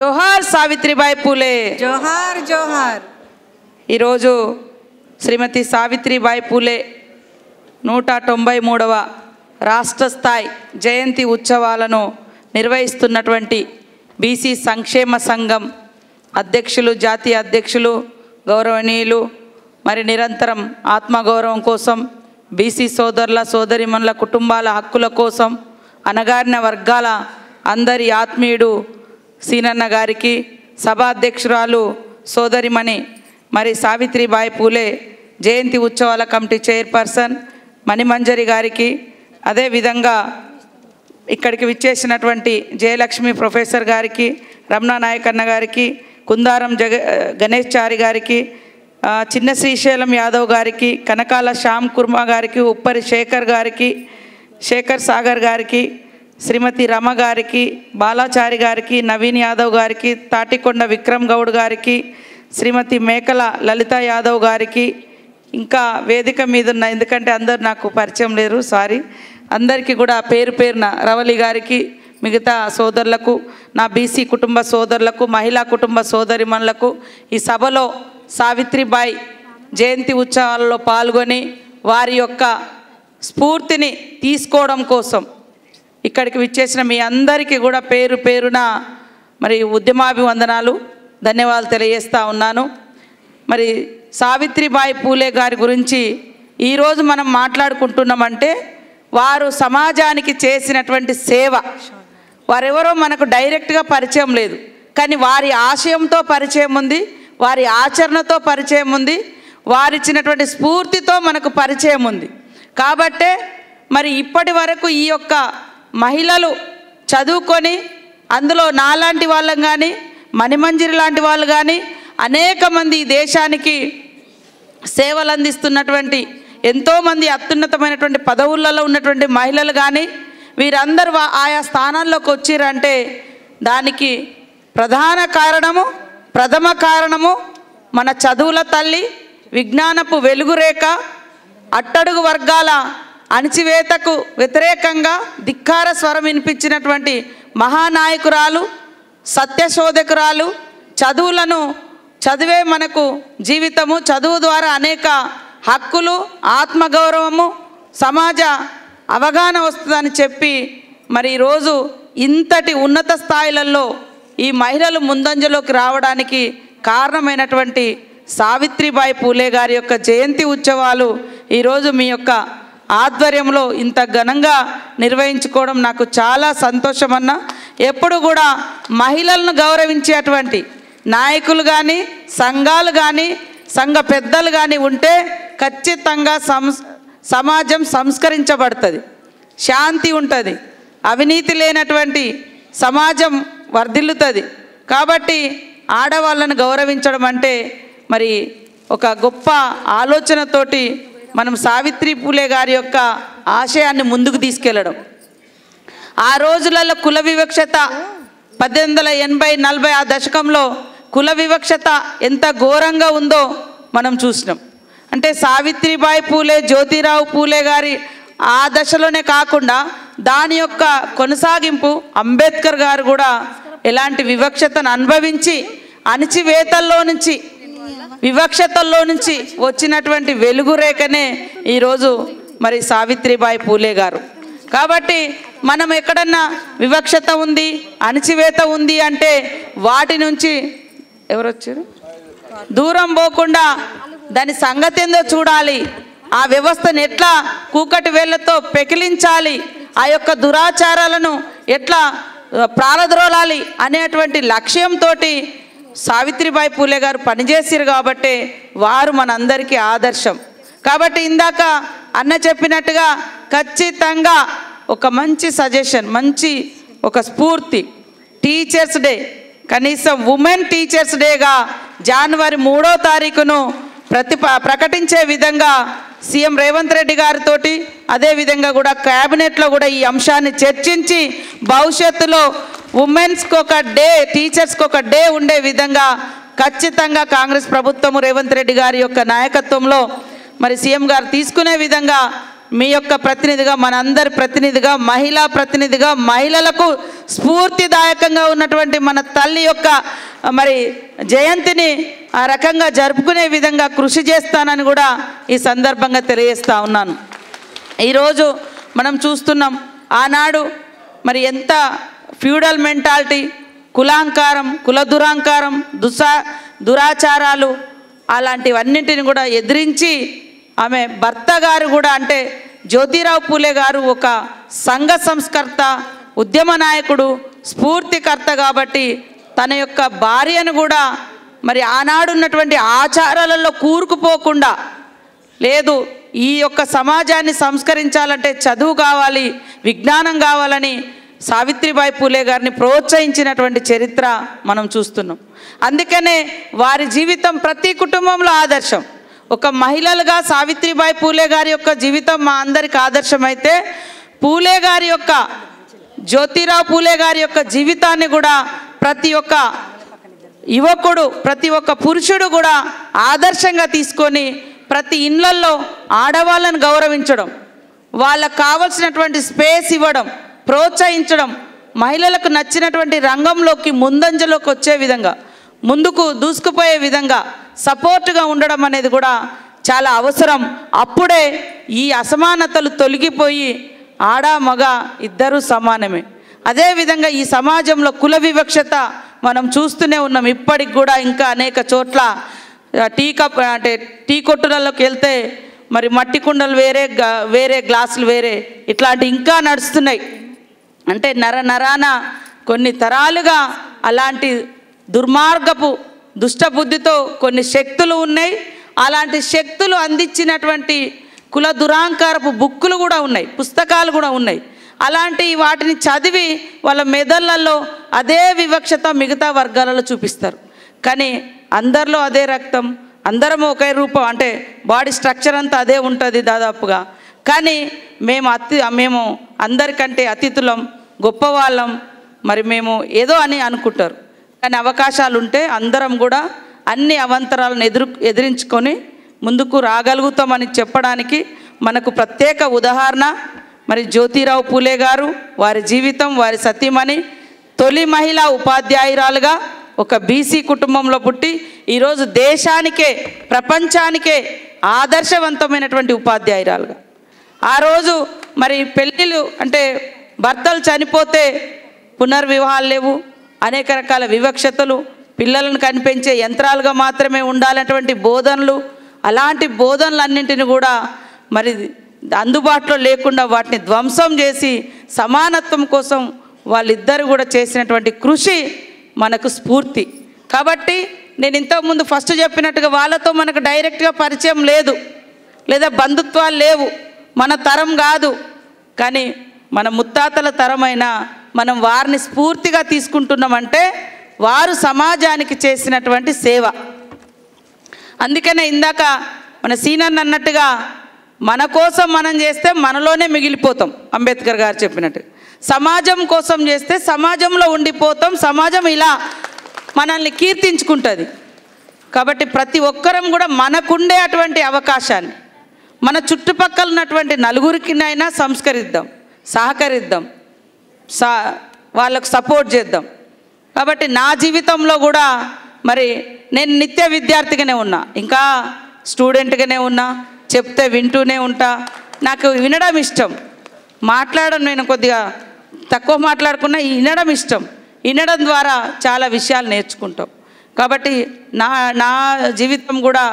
జోహార్ సావిత్రిబాయి పూలే జోహార్ జోహార్. ఈరోజు శ్రీమతి సావిత్రిబాయి పూలే 193వ రాష్ట్ర స్థాయి జయంతి ఉత్సవాలను నిర్వహిస్తున్నటువంటి బీసీ సంక్షేమ సంఘం అధ్యక్షులు, జాతీయ అధ్యక్షులు, గౌరవనీయులు, మరి నిరంతరం ఆత్మగౌరవం కోసం, బీసీ సోదరుల సోదరిమణుల కుటుంబాల హక్కుల కోసం, అణగారిన వర్గాల అందరి ఆత్మీయుడు సీనన్న గారికి, సభాధ్యక్షురాలు సోదరిమణి మరి సావిత్రిబాయి పూలే జయంతి ఉత్సవాల కమిటీ చైర్పర్సన్ మణిమంజరి గారికి, అదేవిధంగా ఇక్కడికి విచ్చేసినటువంటి జయలక్ష్మి ప్రొఫెసర్ గారికి, రమణ నాయకన్న గారికి, కుందారం గణేష్ చారి గారికి, చిన్న శ్రీశైలం యాదవ్ గారికి, కనకాల శ్యామ్ కుర్మా గారికి, ఉప్పరి శేఖర్ గారికి, శేఖర్ సాగర్ గారికి, శ్రీమతి రమ గారికి, బాలాచారి గారికి, నవీన్ యాదవ్ గారికి, తాటికొండ విక్రమ్ గౌడ్ గారికి, శ్రీమతి మేకల లలిత యాదవ్ గారికి, ఇంకా వేదిక మీద ఉన్న, ఎందుకంటే అందరు నాకు పరిచయం లేరు, సారీ, అందరికీ కూడా పేరు పేరున రవలి గారికి, మిగతా సోదరులకు, నా బీసీ కుటుంబ సోదరులకు, మహిళా కుటుంబ సోదరిమణులకు, ఈ సభలో సావిత్రిబాయి జయంతి ఉత్సవాలలో పాల్గొని వారి యొక్క స్ఫూర్తిని తీసుకోవడం కోసం ఇక్కడికి విచ్చేసిన మీ అందరికీ కూడా పేరు పేరున మరి ఉద్యమాభివందనాలు, ధన్యవాదాలు తెలియజేస్తూ ఉన్నాను. మరి సావిత్రిబాయి పూలే గారి గురించి ఈరోజు మనం మాట్లాడుకుంటున్నామంటే వారు సమాజానికి చేసినటువంటి సేవ, వారెవరో మనకు డైరెక్ట్గా పరిచయం లేదు, కానీ వారి ఆశయంతో పరిచయం ఉంది, వారి ఆచరణతో పరిచయం ఉంది, వారిచ్చినటువంటి స్ఫూర్తితో మనకు పరిచయం ఉంది. కాబట్టే మరి ఇప్పటి వరకు ఈ యొక్క మహిళలు చదువుకొని, అందులో నాలాంటి వాళ్ళం కానీ, మణిమంజరి లాంటి వాళ్ళు కానీ, అనేక మంది ఈ దేశానికి సేవలు అందిస్తున్నటువంటి ఎంతోమంది అత్యున్నతమైనటువంటి పదవులలో ఉన్నటువంటి మహిళలు కానీ, వీరందరూ ఆయా స్థానాల్లోకి వచ్చిరంటే దానికి ప్రథమ కారణము మన చదువుల తల్లి, విజ్ఞానపు వెలుగురేఖ, అట్టడుగు వర్గాల అణచివేతకు వ్యతిరేకంగా ధిక్కార స్వరం వినిపించినటువంటి మహానాయకురాలు, సత్యశోధకురాలు. చదువే మనకు జీవితము, చదువు ద్వారా అనేక హక్కులు, ఆత్మగౌరవము, సమాజ అవగాహన వస్తుందని చెప్పి మరి ఈరోజు ఇంతటి ఉన్నత స్థాయిలలో ఈ మహిళలు ముందంజలోకి రావడానికి కారణమైనటువంటి సావిత్రిబాయి పూలే గారి యొక్క జయంతి ఉత్సవాలు ఈరోజు మీ యొక్క ఆధ్వర్యంలో ఇంత ఘనంగా నిర్వహించుకోవడం నాకు చాలా సంతోషమన్న. ఎప్పుడు కూడా మహిళలను గౌరవించేటువంటి నాయకులు కానీ, సంఘాలు కానీ, సంఘ పెద్దలు కానీ ఉంటే ఖచ్చితంగా సమాజం సంస్కరించబడుతుంది, శాంతి ఉంటుంది, అవినీతి లేనటువంటి సమాజం వర్ధిల్లుతుంది. కాబట్టి ఆడవాళ్ళను గౌరవించడం అంటే మరి ఒక గొప్ప ఆలోచనతోటి మనం సావిత్రి పూలే గారి యొక్క ఆశయాన్ని ముందుకు తీసుకెళ్ళడం. ఆ రోజులలో కుల వివక్షత 1880-40 ఆ దశకంలో కుల వివక్షత ఎంత ఘోరంగా ఉందో మనం చూసినాం. అంటే సావిత్రిబాయి పూలే, జ్యోతిరావు పూలే గారి ఆ దశలోనే కాకుండా దాని యొక్క కొనసాగింపు అంబేద్కర్ గారు కూడా ఎలాంటి వివక్షతను అనుభవించి అణచివేతల్లో నుంచి, వివక్షతల్లో నుంచి వచ్చినటువంటి వెలుగురేఖనే ఈరోజు మరి సావిత్రిబాయి పూలే గారు. కాబట్టి మనం ఎక్కడన్నా వివక్షత ఉంది, అణచివేత ఉంది అంటే వాటి నుంచి ఎవరు వచ్చారు దూరం పోకుండా దాని సంగతి ఏందో చూడాలి, ఆ వ్యవస్థను ఎట్లా కూకటి వేళ్లతో పెకిలించాలి, ఆ యొక్క దురాచారాలను ఎట్లా ప్రారద్రోలాలి అనేటువంటి లక్ష్యంతో సావిత్రిబాయి పూలే గారు పనిచేసారు. కాబట్టి వారు మనందరికీ ఆదర్శం. కాబట్టి ఇందాక అన్న చెప్పినట్టుగా ఖచ్చితంగా ఒక మంచి సజెషన్, మంచి ఒక స్ఫూర్తి, టీచర్స్ డే, కనీసం ఉమెన్ టీచర్స్ డేగా జనవరి 3వ తారీఖును ప్రకటించే విధంగా సీఎం రేవంత్ రెడ్డి గారితో, అదేవిధంగా కూడా క్యాబినెట్లో కూడా ఈ అంశాన్ని చర్చించి భవిష్యత్తులో ఉమెన్స్కి ఒక డే, టీచర్స్కి ఒక డే ఉండే విధంగా ఖచ్చితంగా కాంగ్రెస్ ప్రభుత్వము రేవంత్ రెడ్డి గారి యొక్క నాయకత్వంలో మరి సీఎం గారు తీసుకునే విధంగా మీ యొక్క ప్రతినిధిగా, మనందరి ప్రతినిధిగా, మహిళా ప్రతినిధిగా, మహిళలకు స్ఫూర్తిదాయకంగా ఉన్నటువంటి మన తల్లి యొక్క మరి జయంతిని ఆ రకంగా జరుపుకునే విధంగా కృషి చేస్తానని కూడా ఈ సందర్భంగా తెలియజేస్తా ఉన్నాను. ఈరోజు మనం చూస్తున్నాం, ఆనాడు మరి ఎంత ఫ్యూడల్ మెంటాలిటీ, కులాంకారం, కుల దురాంకారం, దురాచారాలు అలాంటివన్నింటిని కూడా ఎదిరించి ఆమె భర్త గారు కూడా అంటే జ్యోతిరావు పూలే గారు ఒక సంఘ సంస్కర్త, ఉద్యమ నాయకుడు, స్ఫూర్తికర్త కాబట్టి తన యొక్క భార్యను కూడా మరి ఆనాడు ఉన్నటువంటి ఆచారాలలో కూరుకుపోకుండా, లేదు ఈ యొక్క సమాజాన్ని సంస్కరించాలంటే చదువు కావాలి, విజ్ఞానం కావాలని సావిత్రిబాయి పూలే గారిని ప్రోత్సహించినటువంటి చరిత్ర మనం చూస్తున్నాం. అందుకనే వారి జీవితం ప్రతి కుటుంబంలో ఆదర్శం. ఒక మహిళలుగా సావిత్రిబాయి పూలే గారి యొక్క జీవితం మా అందరికి ఆదర్శమైతే, పూలే గారి యొక్క జ్యోతిరావు పూలే గారి యొక్క జీవితాన్ని కూడా ప్రతి ఒక్క యువకుడు, ప్రతి ఒక్క పురుషుడు కూడా ఆదర్శంగా తీసుకొని ప్రతి ఇళ్లల్లో ఆడవాళ్ళను గౌరవించడం, వాళ్ళకు కావలసినటువంటి స్పేస్ ఇవ్వడం, ప్రోత్సహించడం, మహిళలకు నచ్చినటువంటి రంగంలోకి ముందంజలోకి వచ్చే విధంగా, ముందుకు దూసుకుపోయే విధంగా సపోర్టుగా ఉండడం అనేది కూడా చాలా అవసరం. అప్పుడే ఈ అసమానతలు తొలగిపోయి ఆడ మగ ఇద్దరూ సమానమే. అదేవిధంగా ఈ సమాజంలో కుల వివక్షత మనం చూస్తూనే ఉన్నాం. ఇప్పటికి కూడా ఇంకా అనేక చోట్ల టీ కొట్టులలోకి వెళ్తే మరి మట్టి కుండలు వేరే గ్లాసులు వేరే, ఇట్లాంటి ఇంకా నడుస్తున్నాయి. అంటే నరాన కొన్ని తరాలుగా అలాంటి దుర్మార్గపు దుష్టబుద్ధితో కొన్ని శక్తులు ఉన్నాయి. అలాంటి శక్తులు అందించినటువంటి కుల దురాంకారపు బుక్కులు కూడా ఉన్నాయి, పుస్తకాలు కూడా ఉన్నాయి. అలాంటి వాటిని చదివి వాళ్ళ మెదళ్ళల్లో అదే వివక్షత మిగతా వర్గాలలో చూపిస్తారు. కానీ అందరిలో అదే రక్తం, అందరం ఒకే రూపం, అంటే బాడీ స్ట్రక్చర్ అంతా అదే ఉంటుంది దాదాపుగా. కానీ మేము అందరికంటే అతిథులం, గొప్పవాళ్ళం, మరి మేము ఏదో అని అనుకుంటారు. కానీ అవకాశాలు ఉంటే అందరం కూడా అన్ని అవంతరాలను ఎదిరించుకొని ముందుకు రాగలుగుతామని చెప్పడానికి మనకు ప్రత్యేక ఉదాహరణ మరి జ్యోతిరావు పూలే గారు, వారి జీవితం, వారి సతీమణి, తొలి మహిళా ఉపాధ్యాయురాలుగా ఒక బీసీ కుటుంబంలో పుట్టి ఈరోజు దేశానికే, ప్రపంచానికే ఆదర్శవంతమైనటువంటి ఉపాధ్యాయురాలుగా. ఆ రోజు మరి పెళ్ళిళ్ళు అంటే భర్తలు చనిపోతే పునర్వివాహాలు లేవు, అనేక రకాల వివక్షతలు, పిల్లలను కనిపించే యంత్రాలుగా మాత్రమే ఉండాలన్నటువంటి బోధనలు, అలాంటి బోధనలన్నింటినీ కూడా మరి అందుబాటులో లేకుండా వాటిని ధ్వంసం చేసి సమానత్వం కోసం వాళ్ళిద్దరు కూడా చేసినటువంటి కృషి మనకు స్ఫూర్తి. కాబట్టి నేను ఇంతకుముందు ఫస్ట్ చెప్పినట్టుగా వాళ్ళతో మనకు డైరెక్ట్గా పరిచయం లేదు, లేదా బంధుత్వాలు లేవు, మన తరం కాదు. కానీ మన ముత్తాతల తరమైన మనం వారిని స్ఫూర్తిగా తీసుకుంటున్నామంటే వారు సమాజానికి చేసినటువంటి సేవ. అందుకనే ఇందాక మన సీనన్న అన్నట్టుగా మన కోసం మనం చేస్తే మనలోనే మిగిలిపోతాం. అంబేద్కర్ గారు చెప్పినట్టు సమాజం కోసం చేస్తే సమాజంలో ఉండిపోతాం, సమాజం ఇలా మనల్ని కీర్తించుకుంటుంది. కాబట్టి ప్రతి ఒక్కరం కూడా మనకుండే అటువంటి అవకాశాన్ని మన చుట్టుపక్కల ఉన్నటువంటి నలుగురికినైనా సంస్కరిద్దాం, సహకరిద్దాం, వాళ్ళకు సపోర్ట్ చేద్దాం. కాబట్టి నా జీవితంలో కూడా మరి నేను నిత్య విద్యార్థిగానే ఉన్నా, ఇంకా స్టూడెంట్గానే ఉన్నా, చెప్తే వింటూనే ఉంటా. నాకు వినడం ఇష్టం, మాట్లాడడం నేను కొద్దిగా తక్కువ మాట్లాడుకున్నా, వినడం ఇష్టం. వినడం ద్వారా చాలా విషయాలు నేర్చుకుంటాం. కాబట్టి నా జీవితం కూడా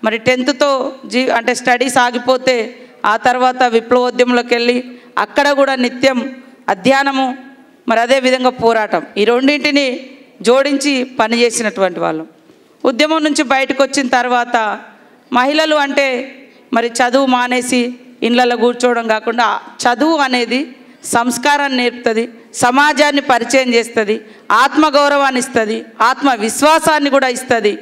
మరి 10th అంటే స్టడీస్ ఆగిపోతే ఆ తర్వాత విప్లవోద్యమంలోకి వెళ్ళి అక్కడ కూడా నిత్యం అధ్యయనము, మరి అదేవిధంగా పోరాటం, ఈ రెండింటిని జోడించి పనిచేసినటువంటి వాళ్ళం. ఉద్యమం నుంచి బయటకు వచ్చిన తర్వాత మహిళలు అంటే మరి చదువు మానేసి ఇళ్ళల్లో కూర్చోవడం కాకుండా చదువు అనేది సంస్కారాన్ని నేర్పుతుంది, సమాజాన్ని పరిచయం చేస్తుంది, ఆత్మగౌరవాన్ని ఇస్తుంది, ఆత్మవిశ్వాసాన్ని కూడా ఇస్తుంది.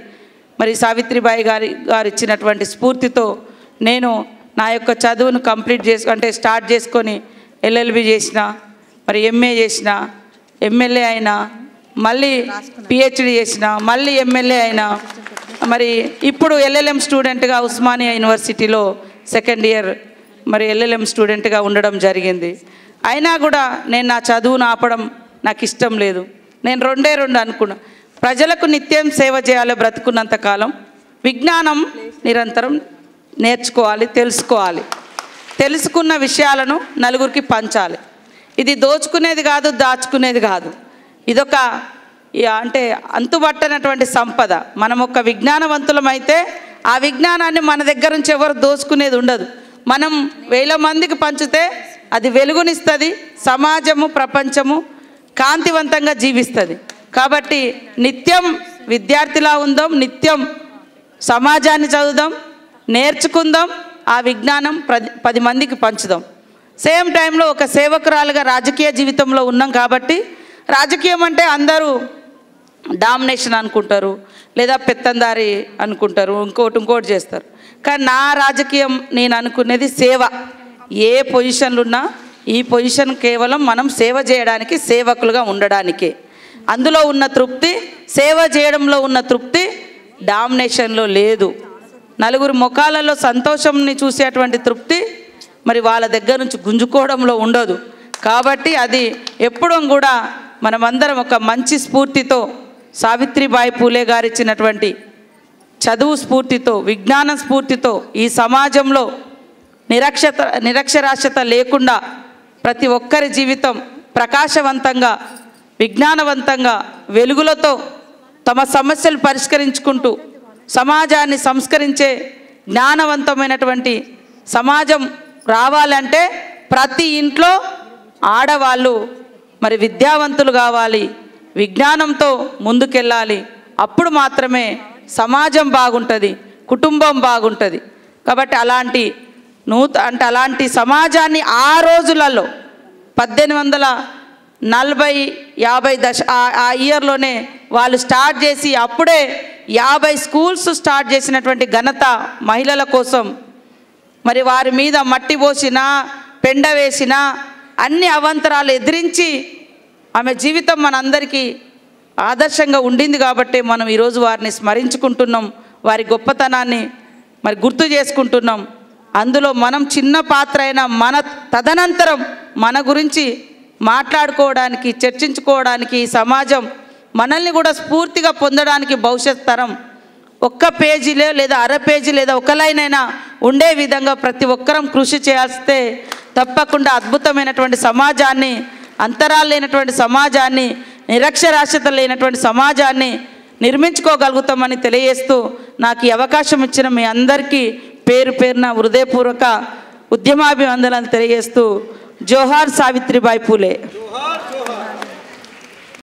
మరి సావిత్రిబాయి గారు ఇచ్చినటువంటి స్ఫూర్తితో నేను నా యొక్క చదువును అంటే స్టార్ట్ చేసుకొని LLB చేసిన, మరి MA చేసిన, MLA అయినా, మళ్ళీ PhD చేసిన, మళ్ళీ MLA అయినా, మరి ఇప్పుడు LLM స్టూడెంట్గా ఉస్మానియా యూనివర్సిటీలో 2nd ఇయర్ మరి ఎల్ఎల్ఎం స్టూడెంట్గా ఉండడం జరిగింది. అయినా కూడా నేను నా చదువును ఆపడం నాకు ఇష్టం లేదు. నేను రెండే అనుకున్నా, ప్రజలకు నిత్యం సేవ చేయాలి బ్రతుకున్నంత కాలం. విజ్ఞానం నిరంతరం నేర్చుకోవాలి, తెలుసుకోవాలి. తెలుసుకున్న విషయాలను నలుగురికి పంచాలి. ఇది దోచుకునేది కాదు, దాచుకునేది కాదు. ఇదొక అంటే అంతుబట్టనటువంటి సంపద. మనం ఒక విజ్ఞానవంతులమైతే ఆ విజ్ఞానాన్ని మన దగ్గర నుంచి ఎవరు దోచుకునేది ఉండదు. మనం 1000 మందికి పంచితే అది వెలుగునిస్తుంది, సమాజము ప్రపంచము కాంతివంతంగా జీవిస్తుంది. కాబట్టి నిత్యం విద్యార్థిలా ఉందాం, నిత్యం సమాజాన్ని చదువుదాం, నేర్చుకుందాం, ఆ విజ్ఞానం 10 మందికి పంచుదాం. సేమ్ టైంలో ఒక సేవకురాలుగా రాజకీయ జీవితంలో ఉన్నాం కాబట్టి రాజకీయం అంటే అందరూ డామినేషన్ అనుకుంటారు, లేదా పెత్తందారి అనుకుంటారు, ఇంకోటి చేస్తారు. కానీ నా రాజకీయం నేను అనుకునేది సేవ. ఏ పొజిషన్లు ఉన్నా ఈ పొజిషన్ కేవలం మనం సేవ చేయడానికి, సేవకులుగా ఉండడానికే. అందులో ఉన్న తృప్తి, సేవ చేయడంలో ఉన్న తృప్తి డామినేషన్లో లేదు. నలుగురు ముఖాలలో సంతోషంని చూసేటువంటి తృప్తి మరి వాళ్ళ దగ్గర నుంచి గుంజుకోవడంలో ఉండదు. కాబట్టి అది ఎప్పుడూ కూడా మనమందరం ఒక మంచి స్ఫూర్తితో, సావిత్రిబాయి పూలే గారు ఇచ్చినటువంటి చదువు స్ఫూర్తితో, విజ్ఞాన స్ఫూర్తితో ఈ సమాజంలో నిరక్షరాస్యత లేకుండా ప్రతి ఒక్కరి జీవితం ప్రకాశవంతంగా, విజ్ఞానవంతంగా, వెలుగులతో తమ సమస్యలు పరిష్కరించుకుంటూ సమాజాన్ని సంస్కరించే జ్ఞానవంతమైనటువంటి సమాజం రావాలంటే ప్రతి ఇంట్లో ఆడవాళ్ళు మరి విద్యావంతులు కావాలి, విజ్ఞానంతో ముందుకెళ్ళాలి. అప్పుడు మాత్రమే సమాజం బాగుంటుంది, కుటుంబం బాగుంటుంది. కాబట్టి అలాంటి సమాజాన్ని ఆ రోజులలో 1840-50 ఆ ఇయర్లోనే వాళ్ళు స్టార్ట్ చేసి అప్పుడే 50 స్కూల్స్ స్టార్ట్ చేసినటువంటి ఘనత మహిళల కోసం. మరి వారి మీద మట్టి పోసినా, పెండ వేసినా, అన్ని అవాంతరాలు ఎదిరించి ఆమె జీవితం మనందరికీ ఆదర్శంగా ఉండింది. కాబట్టి మనం ఈరోజు వారిని స్మరించుకుంటున్నాం, వారి గొప్పతనాన్ని మరి గుర్తు చేసుకుంటున్నాం. అందులో మనం చిన్న పాత్ర అయినా తదనంతరం మన గురించి మాట్లాడుకోవడానికి, చర్చించుకోవడానికి సమాజం మనల్ని కూడా స్ఫూర్తిగా పొందడానికి భవిష్యత్ తరం ఒక్క పేజీలో లేదా అర పేజీ లేదా ఒక లైన్ అయినా ఉండే విధంగా ప్రతి ఒక్కరం కృషి చేస్తే తప్పకుండా అద్భుతమైనటువంటి సమాజాన్ని, అంతరాలు లేనటువంటి సమాజాన్ని, నిరక్షరాస్యత లేనటువంటి సమాజాన్ని నిర్మించుకోగలుగుతామని తెలియజేస్తూ నాకు ఈ అవకాశం ఇచ్చిన మీ అందరికీ పేరు పేరున హృదయపూర్వక ఉద్యమాభివందనాలు తెలియజేస్తూ జోహార్ సావిత్రిబాయి పూలే.